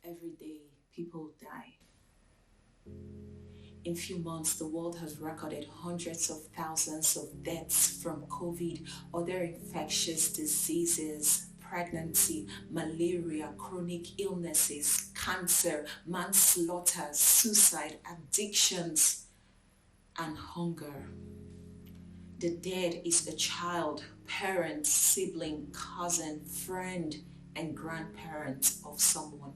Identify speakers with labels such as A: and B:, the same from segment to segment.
A: Every day, people die. In few months, the world has recorded hundreds of thousands of deaths from COVID, other infectious diseases, pregnancy, malaria, chronic illnesses, cancer, manslaughter, suicide, addictions, and hunger. The dead is a child, parent, sibling, cousin, friend, and grandparent of someone.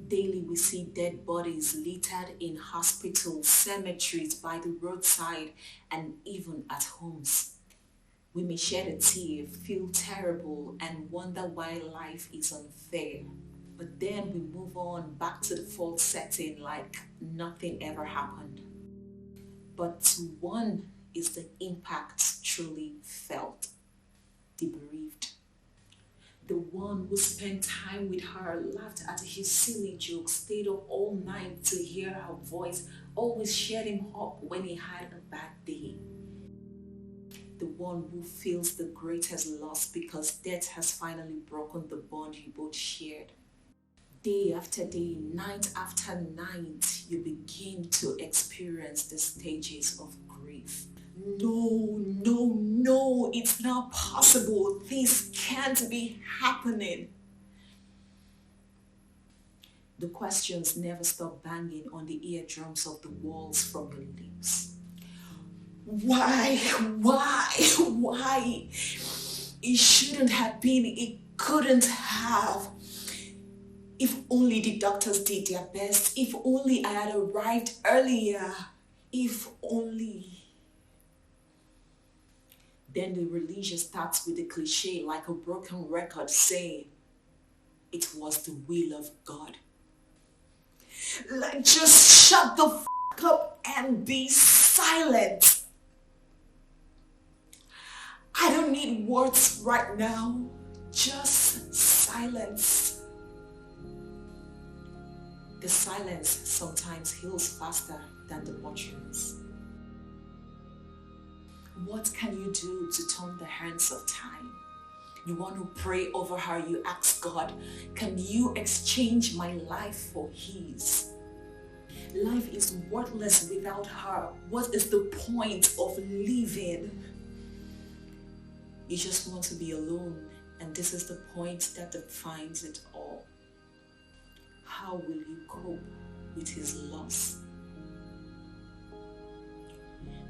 A: Daily, we see dead bodies littered in hospitals, cemeteries, by the roadside, and even at homes. We may shed a tear, feel terrible, and wonder why life is unfair. But then we move on back to the default setting like nothing ever happened. But to one is the impact truly felt, the bereaved. The one who spent time with her, laughed at his silly jokes, stayed up all night to hear her voice, always cheered him up when he had a bad day. The one who feels the greatest loss because death has finally broken the bond you both shared. Day after day, night after night, you begin to experience the stages of grief. No, no, no, it's not possible. This can't be happening. The questions never stop banging on the eardrums of the walls from your lips. Why? Why? It shouldn't have been. It couldn't have. If only the doctors did their best. If only I had arrived earlier. If only. Then the religion starts with the cliche like a broken record saying, it was the will of God. Like, just shut the f*** up and be silent. I don't need words right now. Just silence. The silence sometimes heals faster than the utterance. What can you do to turn the hands of time? You want to pray over her, you ask God, can you exchange my life for his? Life is worthless without her. What is the point of living? You just want to be alone, and this is the point that defines it all. How will you cope with his loss?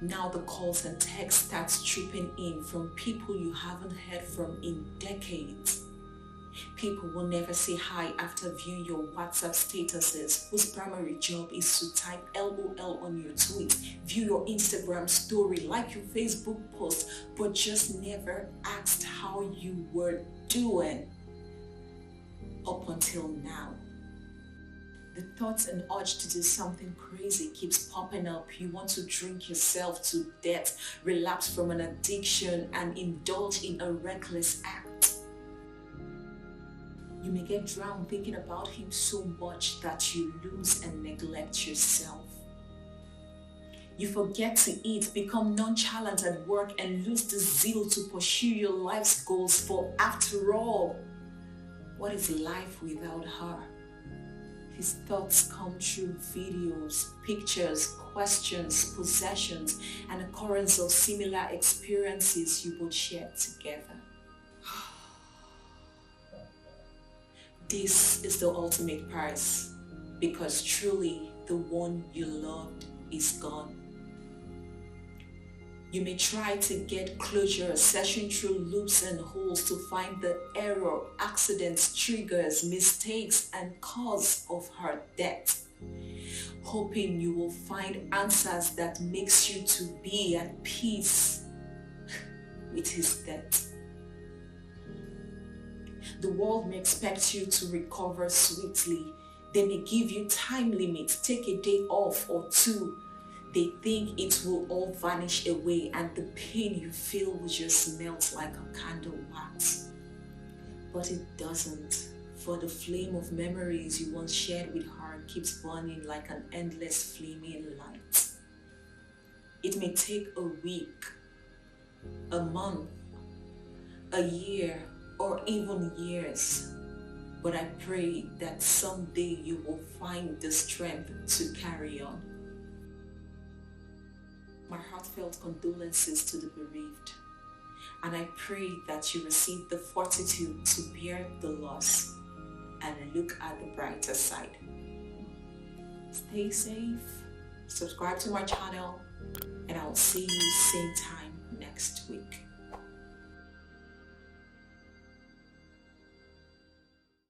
A: Now the calls and texts start trooping in from people you haven't heard from in decades. People will never say hi after viewing your WhatsApp statuses, whose primary job is to type LOL on your tweet, view your Instagram story, like your Facebook post, but just never asked how you were doing up until now. The thoughts and urge to do something crazy keeps popping up. You want to drink yourself to death, relapse from an addiction, and indulge in a reckless act. You may get drowned thinking about him so much that you lose and neglect yourself. You forget to eat, become nonchalant at work, and lose the zeal to pursue your life's goals. For after all, what is life without her? His thoughts come through videos, pictures, questions, possessions, and occurrence of similar experiences you both shared together. This is the ultimate price, because truly the one you loved is gone. You may try to get closure, searching through loops and holes to find the error, accidents, triggers, mistakes, and cause of her death, hoping you will find answers that makes you to be at peace with his death. The world may expect you to recover swiftly. They may give you time limits, take a day off or two. They think it will all vanish away and the pain you feel will just melt like a candle wax. But it doesn't, for the flame of memories you once shared with her keeps burning like an endless flaming light. It may take a week, a month, a year, or even years. but I pray that someday you will find the strength to carry on. My heartfelt condolences to the bereaved, and I pray that you receive the fortitude to bear the loss and look at the brighter side. Stay safe, subscribe to my channel, and I'll see you same time next week.